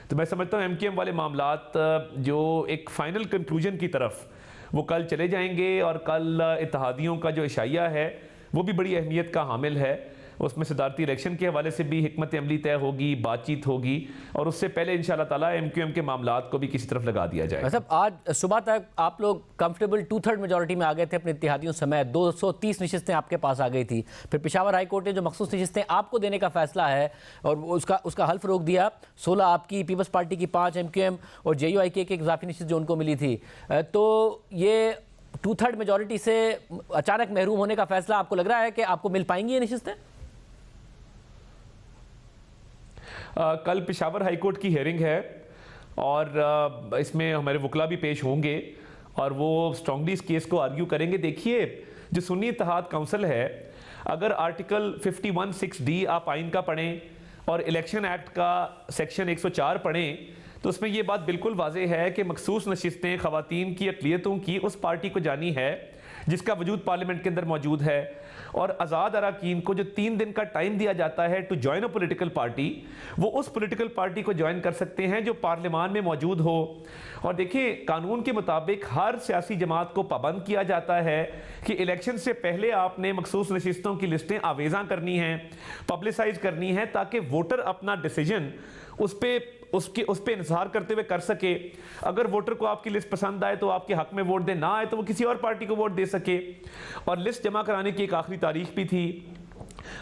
तो मैं समझता हूँ एमकेएम वाले मामलात जो एक फ़ाइनल कंक्लूजन की तरफ वो कल चले जाएंगे और कल इत्तेहादियों का जो इशाइया है वो भी बड़ी अहमियत का हामिल है। उसमें सदारती इलेक्शन के हवाले से भी हिकमत अमली तय होगी, बातचीत होगी और उससे पहले इंशाल्लाह ताला एमक्यूएम के मामलात को भी किसी तरफ लगा दिया जाएगा। मतलब आज सुबह तक आप लोग कंफर्टेबल 2/3 मेजॉरिटी में आ गए थे अपने इत्तेहादियों समेत, 230 नशिस्तें आपके पास आ गई थी। फिर पेशावर हाई कोर्ट ने जो मखसूस नशिस्तें आपको देने का फैसला है और उसका हल्फ रोक दिया, 16 आपकी, पीपल्स पार्टी की 5, एमक्यूएम और जेयूआईके की एक इजाफी नशिस्त जो उनको मिली थी। तो ये 2/3 मेजॉरिटी से अचानक महरूम होने का फैसला आपको लग रहा है कि आपको मिल पाएंगी ये नशिस्तें? कल पेशावर हाई कोर्ट की हियरिंग है और इसमें हमारे वकला भी पेश होंगे और वो स्ट्रांगली इस केस को आर्ग्यू करेंगे। देखिए जो सुन्नी इत्तेहाद काउंसिल है, अगर आर्टिकल 51(6)D आप आइन का पढ़ें और इलेक्शन एक्ट का सेक्शन 104 पढ़ें तो उसमें ये बात बिल्कुल वाज़ेह है कि मखसूस नशिस्तें ख़वातीन की अक़लियतों की उस पार्टी को जानी है जिसका वजूद पार्लियामेंट के अंदर मौजूद है और आज़ाद अरकान को जो 3 दिन का टाइम दिया जाता है to join a political party, वो उस पॉलिटिकल पार्टी को ज्वाइन कर सकते हैं जो पार्लियामान में मौजूद हो। और देखिए कानून के मुताबिक हर सियासी जमात को पाबंद किया जाता है कि इलेक्शन से पहले आपने मखसूस नशिस्तों की लिस्टें आवेज़ा करनी हैं, पब्लिसाइज करनी है ताकि वोटर अपना डिसीजन उस पे इंतजार करते हुए कर सके। अगर वोटर को आपकी लिस्ट पसंद आए तो आपके हक में वोट दे, ना आए तो वो किसी और पार्टी को वोट दे सके। और लिस्ट जमा कराने की एक आखिरी तारीख भी थी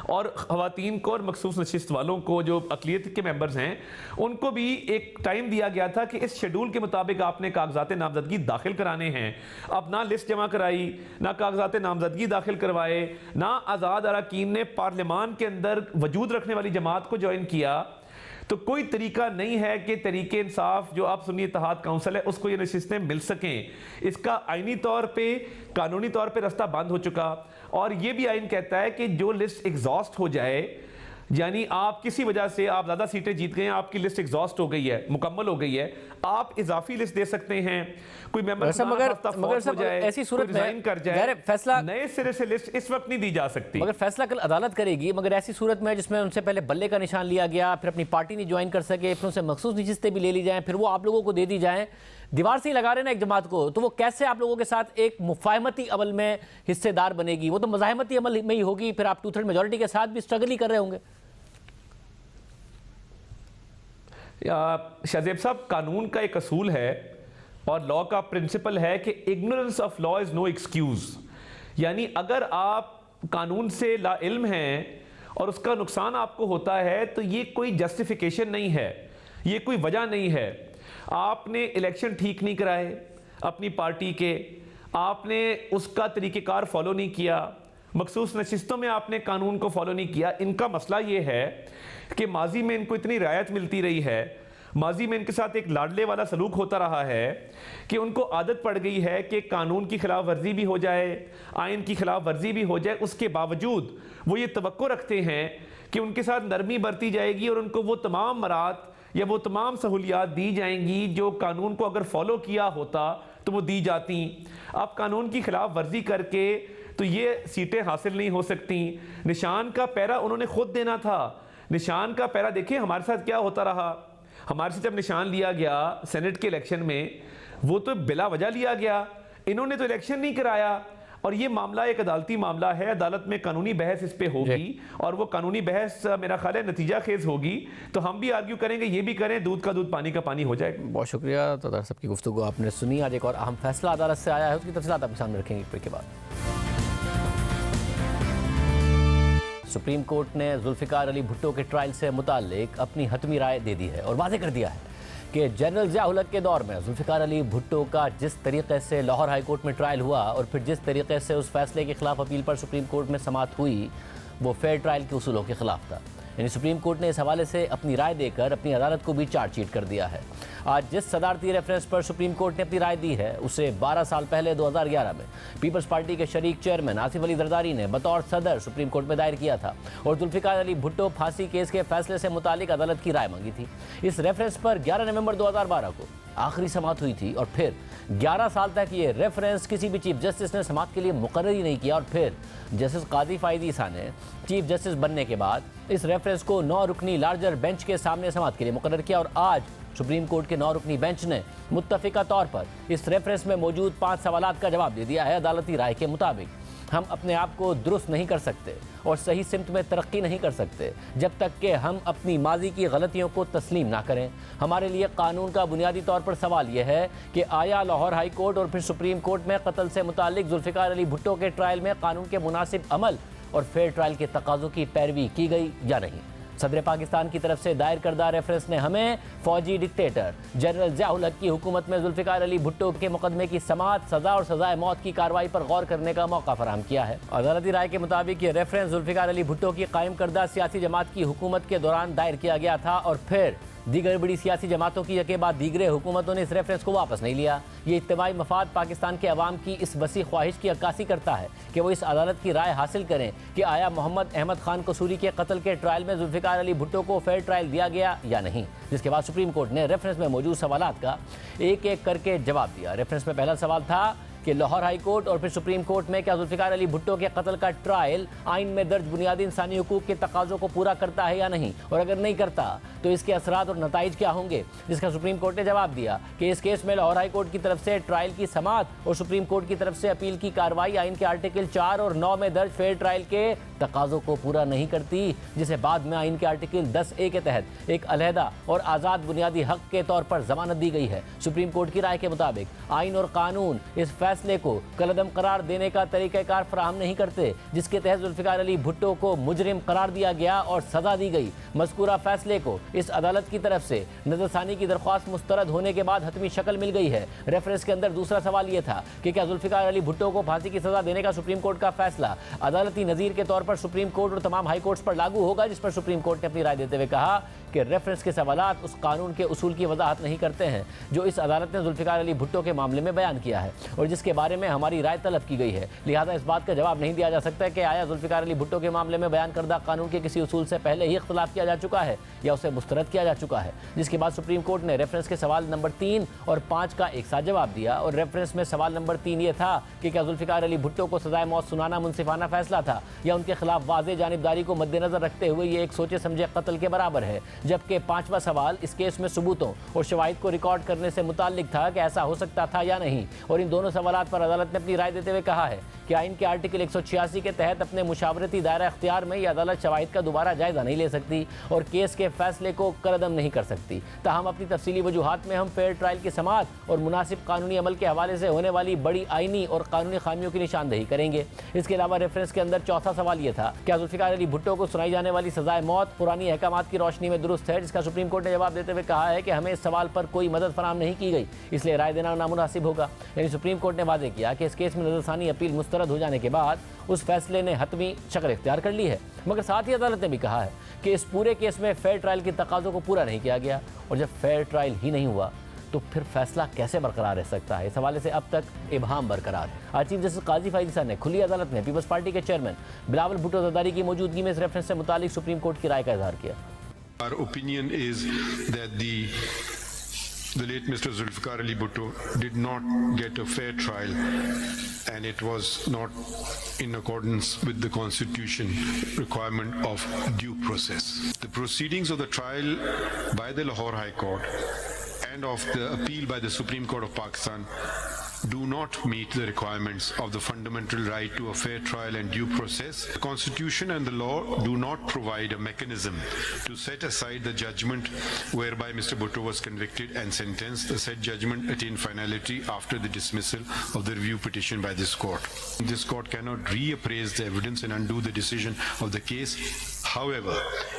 और ख़वातीन को और मखसूस नशिस्त वालों को जो अक़लियत के मेंबर्स हैं उनको भी एक टाइम दिया गया था कि इस शेड्यूल के मुताबिक आपने कागजात नामजदगी दाखिल कराने हैं। अब ना लिस्ट जमा कराई, ना कागजात नामजदगी दाखिल करवाए, ना आज़ाद अरकान ने पार्लियामान के अंदर वजूद रखने वाली जमात को ज्वाइन किया, तो कोई तरीका नहीं है कि तरीके इंसाफ जो आप सुन्नी इत्तेहाद काउंसिल है उसको ये नशिस्तें मिल सकें। इसका आईनी तौर पे, कानूनी तौर पे रास्ता बंद हो चुका और ये भी आइन कहता है कि जो लिस्ट एग्जॉस्ट हो जाए यानी आप किसी वजह से आप ज्यादा सीटें जीत गए हैं, आपकी लिस्ट एग्जॉस्ट हो गई है, मुकम्मल हो गई है, आप इजाफी लिस्ट दे सकते हैं। कोई मेंबर ऐसी सूरत में कर जाए, फैसला नए सिरे से लिस्ट इस वक्त नहीं दी जा सकती। मगर फैसला कल अदालत करेगी। मगर ऐसी सूरत में जिसमें उनसे पहले बल्ले का निशान लिया गया, फिर अपनी पार्टी नहीं ज्वाइन कर सके, फिर उनसे मखसूस नशिस्तें भी ले ली जाएं, फिर वो आप लोगों को दे दी जाएं, दीवार से ही लगा रहे ना एक जमात को, तो वो कैसे आप लोगों के साथ एक मुफाहमती अमल में हिस्सेदार बनेगी? वो तो मज़ाहमती अमल में ही होगी। फिर आप 2/3 मेजॉरिटी के साथ भी स्ट्रगल ही कर रहे होंगे। शाहजेब साहब, कानून का एक असूल है और लॉ का प्रिंसिपल है कि ignorance of law is no excuse. यानी अगर आप कानून से ला इल्म हैं और उसका नुकसान आपको होता है तो ये कोई जस्टिफिकेशन नहीं है, ये कोई वजह नहीं है। आपने इलेक्शन ठीक नहीं कराए अपनी पार्टी के, आपने उसका तरीक़ेकार फॉलो नहीं किया, मखसूस नशिस्तों में आपने कानून को फॉलो नहीं किया। इनका मसला ये है कि माजी में इनको इतनी रियायत मिलती रही है, माजी में इनके साथ एक लाडले वाला सलूक होता रहा है कि उनको आदत पड़ गई है कि कानून की खिलाफ वर्जी भी हो जाए, आइन की खिलाफ वर्जी भी हो जाए, उसके बावजूद वो ये तवक्को रखते हैं कि उनके साथ नरमी बरती जाएगी और उनको वो तमाम मरात या वो तमाम सहूलियात दी जाएंगी जो कानून को अगर फॉलो किया होता तो वो दी जाती। अब कानून की खिलाफ वर्जी करके तो ये सीटें हासिल नहीं हो सकती। निशान का पैरा उन्होंने खुद देना था। निशान का पैरा देखिए हमारे साथ क्या होता रहा। हमारे से जब निशान लिया गया सेनेट के इलेक्शन में, वो तो बिला वजह लिया गया, इन्होंने तो इलेक्शन नहीं कराया। और ये मामला एक अदालती मामला है, अदालत में कानूनी बहस इस पे होगी और वो कानूनी बहस मेरा ख्याल है नतीजा खेज होगी। तो हम भी आर्ग्यू करेंगे, ये भी करें, दूध का दूध पानी का पानी हो जाएगा। बहुत शुक्रिया। तो दरअसल की गुफ्तगू आपने सुनी। आज एक और अहम फैसला अदालत से आया है, उसकी तफसीलात आपके सामने रखेंगे ब्रेक के बाद। सुप्रीम कोर्ट ने जुल्फ़िकार अली भुट्टो के ट्रायल से मुताल्लिक अपनी हतमी राय दे दी है और वाज़ेह कर दिया है कि जनरल ज़िया-उल हक के दौर में जुल्फ़िकार अली भुट्टो का जिस तरीके से लाहौर हाई कोर्ट में ट्रायल हुआ और फिर जिस तरीके से उस फैसले के खिलाफ अपील पर सुप्रीम कोर्ट में समाअत हुई, वो फेयर ट्रायल के उसूलों के खिलाफ था। यानी सुप्रीम कोर्ट ने इस हवाले से अपनी राय देकर अपनी अदालत को भी चार्जशीट कर दिया है। आज जिस सदारती रेफरेंस पर सुप्रीम कोर्ट ने अपनी राय दी है, उसे 12 साल पहले 2011 में पीपल्स पार्टी के शरीक चेयरमैन आसिफ अली जरदारी ने बतौर सदर सुप्रीम कोर्ट में दायर किया था और जुल्फ़िकार अली भुट्टो फांसी केस के फैसले से मुतालिक अदालत की राय मांगी थी। इस रेफरेंस पर 11 नवंबर 2012 को आखिरी समाअत हुई थी और फिर 11 साल तक ये रेफरेंस किसी भी चीफ जस्टिस ने समाअत के लिए मुकर्रर ही नहीं किया। और फिर जस्टिस काजी फायद ईसा ने चीफ जस्टिस बनने के बाद इस रेफरेंस को 9 रुकनी लार्जर बेंच के सामने समाअत के लिए मुकर्रर किया और आज सुप्रीम कोर्ट के 9 रुकनी बेंच ने मुत्तफिका तौर पर इस रेफरेंस में मौजूद 5 सवालात का जवाब दे दिया है। अदालती राय के मुताबिक हम अपने आप को दुरुस्त नहीं कर सकते और सही सिमत में तरक्की नहीं कर सकते जब तक कि हम अपनी माजी की गलतियों को तस्लीम ना करें। हमारे लिए कानून का बुनियादी तौर पर सवाल यह है कि आया लाहौर हाई कोर्ट और फिर सुप्रीम कोर्ट में कत्ल से मुतालिक जुल्फ़िकार अली भुट्टो के ट्रायल में कानून के मुनासिब अमल और फेयर ट्रायल के तकाज़ों की पैरवी की गई या नहीं। सदर पाकिस्तान की तरफ से दायर करदा रेफरेंस ने हमें फौजी डिक्टेटर जनरल ज़िया-उल हक की हुकूमत में जुल्फ़िकार अली भुट्टो के मुकदमे की समाअत, सज़ा और सज़ाए मौत की कार्रवाई पर गौर करने का मौका फराहम किया है। अदालती राय के मुताबिक ये रेफरेंस जुल्फ़िकार अली भुट्टो की कायम करदा सियासी जमात की हुकूमत के दौरान दायर किया गया था और फिर दीगर बड़ी सियासी जमातों की के बाद दीगरे हुकूमतों ने इस रेफरेंस को वापस नहीं लिया। ये इज्तिमाई मफाद पाकिस्तान के अवाम की इस वसी ख्वाहिश की अक्कासी करता है कि वो इस अदालत की राय हासिल करें कि आया मोहम्मद अहमद खान कसूरी के कत्ल के ट्रायल में जुल्फ़िकार अली भुट्टो को फेयर ट्रायल दिया गया या नहीं। जिसके बाद सुप्रीम कोर्ट ने रेफरेंस में मौजूद सवालात का एक एक करके जवाब दिया। रेफरेंस में पहला सवाल था कि लाहौर हाई कोर्ट और फिर सुप्रीम कोर्ट में क्या जुल्फ़िकार अली भुट्टो के कत्ल का ट्रायल आइन में दर्ज बुनियादी इंसानी हुकूक के तकाज़ों को पूरा करता है या नहीं, और अगर नहीं करता तो इसके असरात और नताइज क्या होंगे। जिसका सुप्रीम कोर्ट ने जवाब दिया कि इस केस में लाहौर हाई कोर्ट की तरफ से ट्रायल की समाअत और सुप्रीम कोर्ट की तरफ से अपील की कार्रवाई आइन के आर्टिकल 4 और 9 में दर्ज फेयर ट्रायल के तकाज़ों को पूरा नहीं करती, जिसे बाद में आइन के आर्टिकल 10A के तहत एक अलहदा और आज़ाद बुनियादी हक के तौर पर जमानत दी गई है। सुप्रीम कोर्ट की राय के मुताबिक आइन और कानून इस फैसले को कलदम करार देने का तरीक़ाकार फराहम नहीं करते जिसके तहत जुल्फ़िकार अली भुट्टो को मुजरिम करार दिया गया और सज़ा दी गई। मज़कूरा फैसले को इस अदालत की तरफ से नज़रसानी की दरख्वास्त मुस्तरद होने के बाद हतमी शक्ल मिल गई है। रेफरेंस के अंदर दूसरा सवाल यह था कि क्या जुल्फ़िकार अली भुट्टो को फांसी की सज़ा देने का सुप्रीम कोर्ट का फैसला अदालती नज़ीर के तौर पर सुप्रीम कोर्ट और तमाम हाई कोर्ट्स पर लागू होगा, जिस पर सुप्रीम कोर्ट ने अपनी राय देते हुए कहा कि रेफरेंस के सवालात उस कानून के उसूल की वजाहत नहीं करते हैं जो इस अदालत ने जुल्फ़िकार अली भुट्टो के मामले में बयान किया है और जिसके बारे में हमारी राय तलब की गई है। लिहाजा इस बात का जवाब नहीं दिया जा सकता कि आया जुल्फ़िकार अली भुट्टो के मामले में बयान करदा कानून के किसी उसूल से पहले ही इख्तलाफ किया जा चुका है या उसे मुस्तरद किया जा चुका है, जिसके बाद सुप्रीम कोर्ट ने रेफरेंस के सवाल नंबर 3 और 5 का एक साथ जवाब दिया। और रेफरेंस में सवाल नंबर 3 ये था कि क्या जुल्फ़िकार अली भुट्टो को सजाए मौत सुनाना मुनसिफाना फैसला था या उनके खिलाफ वाज़ेह जानिबदारी को मद्देनजर रखते हुए ये एक सोचे समझे कत्ल के बराबर है। जबकि 5वां सवाल इस केस में सबूतों और शवाहिद को रिकॉर्ड करने से मुताल्लिक था कि ऐसा हो सकता था या नहीं। और इन दोनों सवालात पर अदालत ने अपनी राय देते हुए कहा है कि आइन के आर्टिकल 186 के तहत अपने मुशावरती दायरा इख्तियार में यह अदालत शवाहिद का दोबारा जायजा नहीं ले सकती और केस के फैसले को कलअदम नहीं कर सकती। ताहम अपनी तफसीली वजूहात में हम फेयर ट्रायल की समाअत और मुनासिब कानूनी अमल के हवाले से होने वाली बड़ी आइनी और कानूनी खामियों की निशानदेही करेंगे। इसके अलावा रेफरेंस के अंदर चौथा सवाल यह था, क्या जुल्फ़िकार अली भुट्टो को सुनाई जाने वाली सजाए मौत पुरानी अहकामात की रोशनी में दुरुस्त है, जिसका सुप्रीम कोर्ट ने जवाब देते हुए कहा है कि हमें इस सवाल पर कोई मदद फराहम नहीं की गई, इसलिए राय देना नामुनासिब होगा। यानी सुप्रीम कोर्ट ने वादे किया कि इस केस में नजरसानी अपील मुस्तरद हो जाने के बाद उस फैसले ने हतमी शक्ल इख्तियार कर ली है। मगर साथ ही अदालत ने भी कहा है कि इस पूरे केस में फेयर ट्रायल के तकाज़ों को पूरा नहीं किया गया और जब फेयर ट्रायल ही नहीं हुआ तो फिर फैसला कैसे बरकरार रह सकता है। इस हवाले से अब तक इबहाम बरकरार है। आज चीफ जस्टिस काजी फायदी सर ने खुली अदालत में पीपल्स पार्टी के चेयरमैन बिलावल भुट्टो जरदारी की मौजूदगी में इस रेफरेंस से मुतालिक सुप्रीम कोर्ट की राय का इजहार किया। Our opinion is that the late Mr. Zulfikar Ali Bhutto did not get a fair trial and it was not in accordance with the constitution requirement of due process. The proceedings of the trial by the Lahore High Court and of the appeal by the Supreme Court of Pakistan do not meet the requirements of the fundamental right to a fair trial and due process. The Constitution and the law do not provide a mechanism to set aside the judgment whereby Mr. Bhutto was convicted and sentenced. The said judgment attained finality after the dismissal of the review petition by this court. This court cannot reappraise the evidence and undo the decision of the case. However,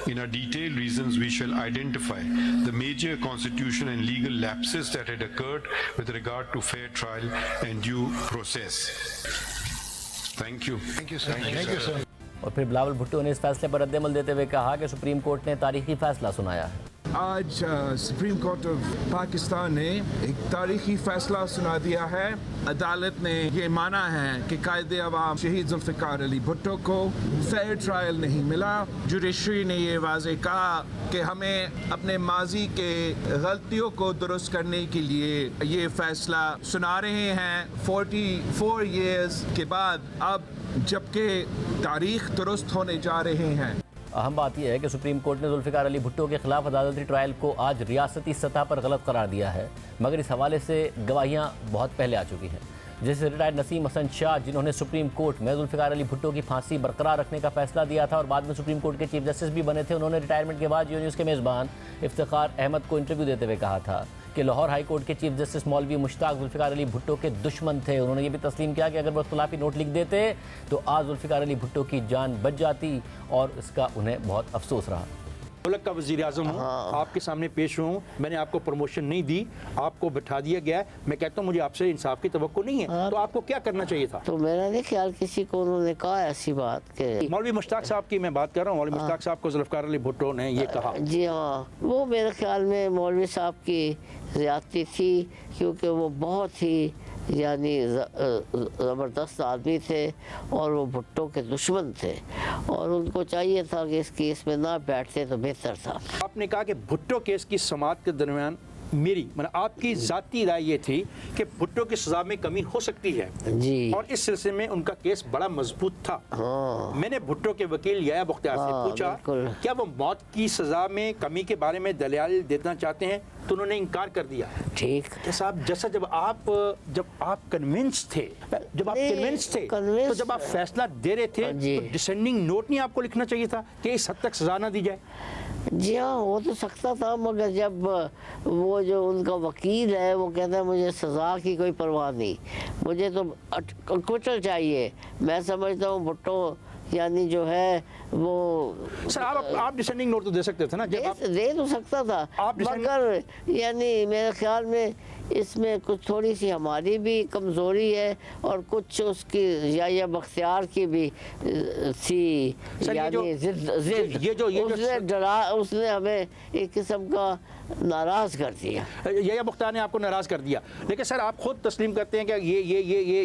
in our detailed reasons, we shall identify the major constitutional and legal lapses that had occurred with regard to fair trial and due process. Thank you. Thank you, sir. Thank you, sir. और फिर बिलावल भुट्टो ने इस फैसले पर रद्द-ए-अमल देते हुए कहा कि सुप्रीम कोर्ट ने तारीखी फैसला सुनाया है। आज सुप्रीम कोर्ट ऑफ पाकिस्तान ने एक तारीखी फैसला सुना दिया है। अदालत ने ये माना है कि कायदे अवाम शहीद जुल्फ़िकार अली भुट्टो को फेयर ट्रायल नहीं मिला। जुडिशरी ने ये वाज़े कहा कि हमें अपने माजी के गलतियों को दुरुस्त करने के लिए ये फैसला सुना रहे हैं 44 ईयर्स के बाद, अब जबकि तारीख दुरुस्त होने जा रहे हैं। अहम बात यह है कि सुप्रीम कोर्ट ने जुल्फ़िकार अली भुट्टो के खिलाफ अदालती ट्रायल को आज रियासती सतह पर गलत करार दिया है, मगर इस हवाले से गवाहियाँ बहुत पहले आ चुकी हैं। जैसे रिटायर्ड नसीम हसन शाह, जिन्होंने सुप्रीम कोर्ट में जुल्फ़िकार अली भुट्टो की फांसी बरकरार रखने का फैसला दिया था और बाद में सुप्रीम कोर्ट के चीफ जस्टिस भी बने थे, उन्होंने रिटायरमेंट के बाद जियो न्यूज़ के मेज़बान इफ्तिखार अहमद को इंटरव्यू देते हुए कहा था कि लाहौर हाई कोर्ट के चीफ जस्टिस मौलवी मुश्ताक जुल्फ़िकार अली भुट्टो के दुश्मन थे। उन्होंने ये भी तस्लीम किया कि अगर वो इख्तिलाफी नोट लिख देते तो आज जुल्फ़िकार अली भुट्टो की जान बच जाती और इसका उन्हें बहुत अफसोस रहा। मुल्क का वज़ीर आज़म हूँ, आपके सामने पेश हूँ। मैंने आपको प्रमोशन नहीं दी, आपको बैठा दिया गया है। मैं कहता हूँ मुझे आपसे इंसाफ की तवक्को नहीं है, तो आपको क्या करना चाहिए था? तो मेरा नहीं ख्याल किसी को उन्होंने कहा ऐसी बात के मौलवी मुश्ताक साहब की मैं बात कर रहा हूँ। मौलवी मुश्ताक साहब को जुल्फ़िकार अली भुट्टो ने ये कहा। जी हाँ, वो मेरे ख्याल में मौलवी साहब की ज़्यादती थी, क्योंकि वो बहुत ही यानी ज़बरदस्त आदमी थे और वो भुट्टो के दुश्मन थे और उनको चाहिए था कि इस केस में ना बैठते तो बेहतर था। आपने कहा कि भुट्टो केस की समाअत के दरमियान मेरी आपकी ज़ाती राय ये थी कि भुट्टो की सज़ा में कमी हो सकती है जी, और इस सिलसिले में उनका केस बड़ा मजबूत था। मैंने भुट्टो के वकील याया बख्तियार से पूछा क्या वो मौत की सज़ा में कमी के बारे में दलाइल देना चाहते हैं, तो उन्होंने इनकार कर दिया। ठीक साहब, जैसा जब आप कन्विंस थे, तो जब आप फैसला दे रहे थे तो डिसेंडिंग नोट नहीं आपको लिखना चाहिए था कि इस हद तक सज़ा ना दी जाए? जी हाँ, हो तो सकता था, मगर जब वो जो उनका वकील है वो कहता है मुझे सज़ा की कोई परवाह नहीं, मुझे तो क्विटल चाहिए। मैं समझता हूँ भुट्टो यानी जो है वो सर आप डिसेंडिंग नोट तो दे सकते थे ना, दे तो सकता था, मगर यानी मेरे ख्याल में इसमें कुछ थोड़ी सी हमारी भी कमज़ोरी है और कुछ उसकी या बख्तियार की भी थी, यानी जिद उसने हमें एक किस्म का नाराज़ कर दिया। या मुख्तार ने आपको नाराज़ कर दिया, लेकिन सर आप खुद तस्लीम करते हैं कि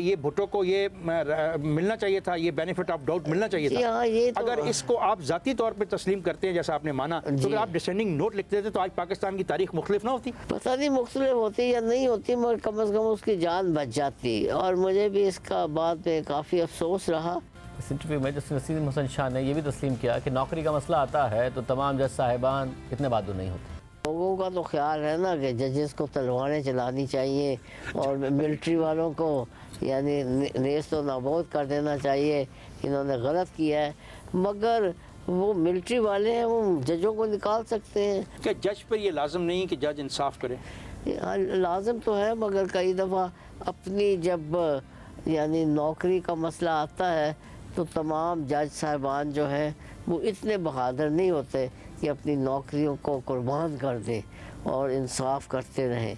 ये भुट्टो को ये मिलना चाहिए था, ये बेनिफिट ऑफ डाउट मिलना चाहिए था। हाँ, ये तो अगर इसको आप ज़ाती तौर पे तस्लीम करते हैं जैसा आपने माना, तो अगर आप डिसेंडिंग नोट लिखते थे तो आज पाकिस्तान की तारीख मुख्तलिफ ना होती? पता नहीं मुख्तलिफ होती या नहीं होती, मगर कम से कम उसकी जान बच जाती। और मुझे भी इसका बाद में काफ़ी अफसोस रहा। इस इंटरव्यू में जस्टिस नसीम हुसैन शाह ने यह भी तस्लीम किया कि नौकरी का मसला आता है तो तमाम जज साहिबान इतने बहादुर नहीं होते। लोगों का तो ख्याल है ना कि जजेस को तलवारें चलानी चाहिए और मिलिट्री वालों को यानी नेस्त व नाबूद कर देना चाहिए, इन्होंने गलत किया है। मगर वो मिलिट्री वाले हैं, वो जजों को निकाल सकते हैं। क्या जज पर ये लाजम नहीं कि जज इंसाफ करे? लाजम तो है, मगर कई दफ़ा अपनी जब यानी नौकरी का मसला आता है तो तमाम जज साहिबान जो हैं वो इतने बहादुर नहीं होते कि अपनी नौकरियों को कुर्बान कर दें और इंसाफ करते रहें।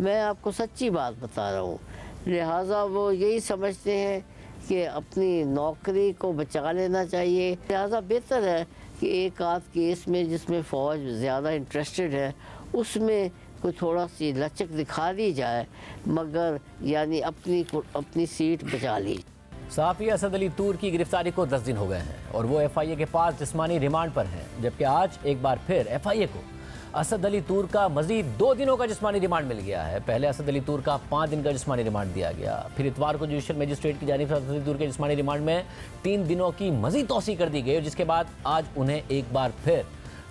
मैं आपको सच्ची बात बता रहा हूँ, लिहाजा वो यही समझते हैं कि अपनी नौकरी को बचा लेना चाहिए। लिहाजा बेहतर है कि एक आध केस में जिसमें फ़ौज ज़्यादा इंटरेस्टेड है उसमें कोई थोड़ा सी लचक दिखा दी जाए, मगर यानी अपनी सीट बचा ली। सहाफ़ी असद अली तूर की गिरफ्तारी को 10 दिन हो गए हैं और वो FIA के पास जिस्मानी रिमांड पर हैं, जबकि आज एक बार फिर FIA को असद अली तूर का मजीद 2 दिनों का जिस्मानी रिमांड मिल गया है। पहले असद अली तूर का 5 दिन का जिस्मानी रिमांड दिया गया, फिर इतवार को जुडिशल मजिस्ट्रेट की जानिब से असद अली तूर के जिस्मानी रिमांड में 3 दिनों की मजीद तौसी कर दी गई, जिसके बाद आज उन्हें एक बार फिर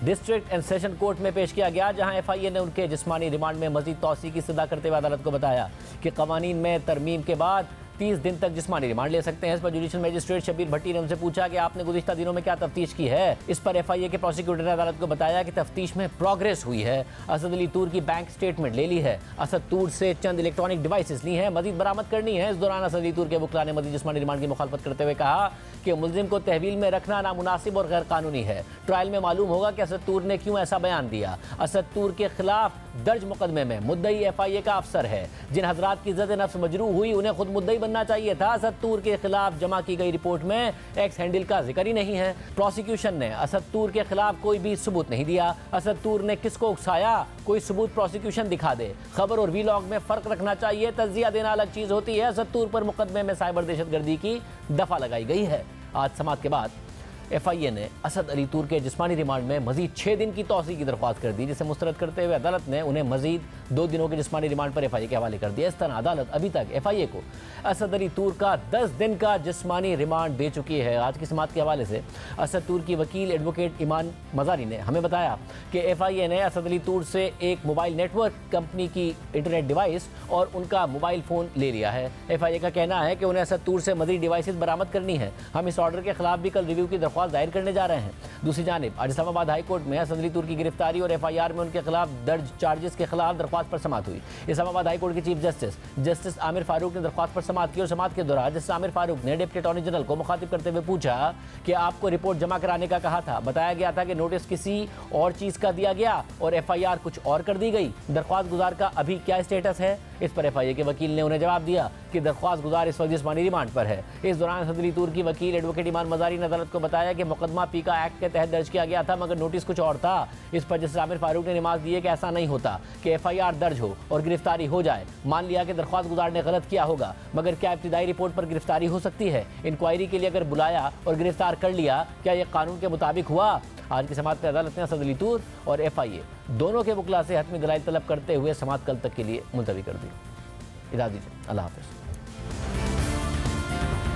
डिस्ट्रिक्ट एंड सेशन कोर्ट में पेश किया गया, जहां FIA ने उनके जिस्मानी रिमांड में मजीद तौसी की इस्तदा करते हुए अदालत को बताया कि कवानीन में तरमीम के बाद 30 दिन तक जिस्मानी रिमांड ले सकते हैं। इस पर जुडिशल मजिस्ट्रेट शबीर भट्टी ने उनसे पूछा कि आपने गुज़िश्ता दिनों में क्या तफ्तीश की है। इस पर FIA के प्रोसिक्यूटर ने अदालत को बताया कि तफ्तीश में प्रोग्रेस हुई है। असद अली तूर की बैंक स्टेटमेंट ले ली है, असद तूर से चंद इलेक्ट्रॉनिक डिवाइसेस ली हैं, मजीद बरामद करनी है। इस दौरान असद अली तूर के वकील ने मजीद जिस्मानी रिमांड की मुखालफत करते हुए कहा कि मुलजिम को तहवील में रखना नामुनासिब और गैर कानूनी है। ट्रायल में मालूम होगा कि असद तूर ने क्यों ऐसा बयान दिया। असद तूर के खिलाफ दर्ज मुकदमे में मुद्दई FIA का अफसर है। जिन हजरात की इज्जत नफ्स मजरू हुई उन्हें खुद मुद्दई बनना चाहिए था। असद तूर के खिलाफ जमा की गई रिपोर्ट में एक्स हैंडल का जिक्र ही नहीं है। प्रोसिक्यूशन ने असद तूर के खिलाफ कोई भी सबूत नहीं दिया। असद तूर ने किसको उकसाया, कोई सबूत प्रोसिक्यूशन दिखा दे। खबर और वीलॉग में फर्क रखना चाहिए, तज्जिया देना अलग चीज होती है। असद तूर पर मुकदमे में साइबर दहशतगर्दी की दफा लगाई गई है। आज समाअत के बाद FIA ने असद अली तूर के जिस्मानी रिमांड में मजीद 6 दिन की तौसी की दरख्वास्त कर दी, जिसे मुस्तरद करते हुए अदालत ने उन्हें मजीद 2 दिनों के जिस्मानी रिमांड पर FIA के हवाले कर दिया। इस तरह अदालत अभी तक FIA को असद अली तूर का 10 दिन का जिस्मानी रिमांड दे चुकी है। आज की समाअत के हवाले से असद तूर की वकील एडवोकेट ईमान मजारी ने हमें बताया कि FIA ने असद अली तूर से एक मोबाइल नेटवर्क कंपनी की इंटरनेट डिवाइस और उनका मोबाइल फ़ोन ले लिया है। FIA का कहना है कि उन्हें असद तूर से मजीद डिवाइसेस बरामद करनी है। हम इस ऑर्डर के खिलाफ भी कल रिव्यू की दरख्वास्त दायर करने जा रहे हैं। दूसरी जानिब आज इस्लामाबाद हाई कोर्ट में असद अली तूर की गिरफ्तारी और FIR में उनके खिलाफ दर्ज चार्जेस के खिलाफ दरख्वास्त पर समाअत हुई। इस्लामाबाद हाई कोर्ट के चीफ जस्टिस आमिर फारूक ने दरख्वास्त पर समाअत की और समाअत के दौरान जस्टिस आमिर फारूक ने डिप्टी अटॉर्नी जनरल को मुखातिब करते हुए पूछा कि आपको रिपोर्ट जमा कराने का कहा था, बताया गया था कि नोटिस किसी और चीज का दिया गया और FIR कुछ और कर दी गई। दरख्वास्त गुजार का अभी क्या स्टेटस है? इस पर FIA के वकील ने उन्हें जवाब दिया कि दरख्वास्त गुजार इस वक्त जिस्मानी रिमांड पर है। इस दौरान असद अली तूर की वकील एडवोकेट ईमान मजारी ने अदालत को बताया कि मुकदमा पीका एक्ट के तहत दर्ज किया गया था, मगर नोटिस कुछ और था। इस पर जस्टिस आमिर फारूक ने नमाज दी कि ऐसा नहीं होता कि FIR दर्ज हो और गिरफ्तारी हो जाए। मान लिया कि दरख्वास्त गुजार ने गलत किया होगा, मगर क्या इब्तिदाई रिपोर्ट पर गिरफ्तारी हो सकती है? इंक्वायरी के लिए अगर बुलाया और गिरफ्तार कर लिया, क्या यह कानून के मुताबिक हुआ? आज की समाअत में अदालत ने असद अली तूर और FIA दोनों के वकील से हतमी दलाइल तलब करते हुए समाअत कल तक के लिए मुलतवी कर दी। इजाज़त दीजिए, अल्लाह हाफ़िज़।